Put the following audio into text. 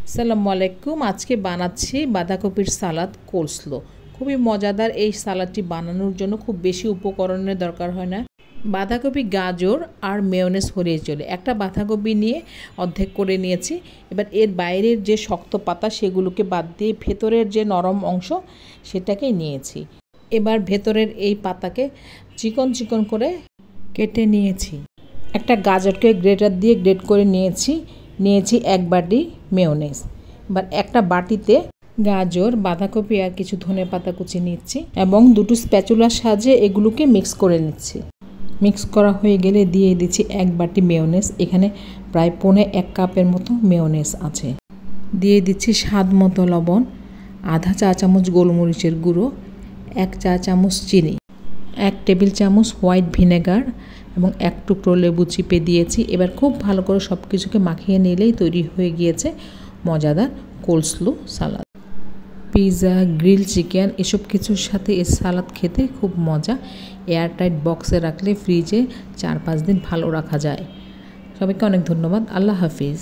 আসসালামু আলাইকুম। আজকে বানাচ্ছি বাঁধাকপির সালাদ কোলস্লো। খুবই মজাদার এই সালাদটি বানানোর জন্য খুব বেশি উপকরণের দরকার হয় না। বাঁধাকপি, গাজর আর মেয়োনেজ হলেই চলে। একটা বাঁধাকপি নিয়ে অর্ধেক করে নিয়েছি। এবার এর বাইরের যে শক্ত পাতা সেগুলোকে বাদ দিয়ে ভেতরের যে নরম অংশ সেটাকেই নিয়েছি। এবার ভেতরের এই পাতাকে চিকন চিকন করে কেটে নিয়েছি। একটা গাজরকে গ্রেটার দিয়ে গ্রেট করে নিয়েছি 1 বাটি মেয়োনেজ। এবার একটা বাটিতে গাজর, বাঁধাকপি আর কিছু ধনেপাতা কুচি নিচ্ছি এবং দুটো স্প্যাচুলার সাহায্যে এগুলোকে মিক্স করে নিচ্ছি। মিক্স করা হয়ে গেলে দিয়ে দিচ্ছি 1 বাটি মেয়োনেজ। এখানে প্রায় 1.25 কাপের মতো মেয়োনেজ আছে। দিয়ে দিচ্ছি স্বাদ মতো লবণ, আধা চা চামচ গোলমরিচের গুঁড়ো, 1 চা চামচ চিনি, 1 টেবিল চামচ হোয়াইট ভিনেগার এবং 1 টুকরো লেবু চিপে দিয়েছি। এবার খুব ভালো করে সব কিছুকে মাখিয়ে নিলেই তৈরি হয়ে গিয়েছে মজাদার কোলস্লো সালাদ। পিৎজা, গ্রিল চিকেন এসব কিছুর সাথে এই সালাদ খেতে খুব মজা। এয়ারটাইট বক্সে রাখলে ফ্রিজে 4-5 দিন ভালো রাখা যায়। সবাইকে অনেক ধন্যবাদ। আল্লাহ হাফিজ।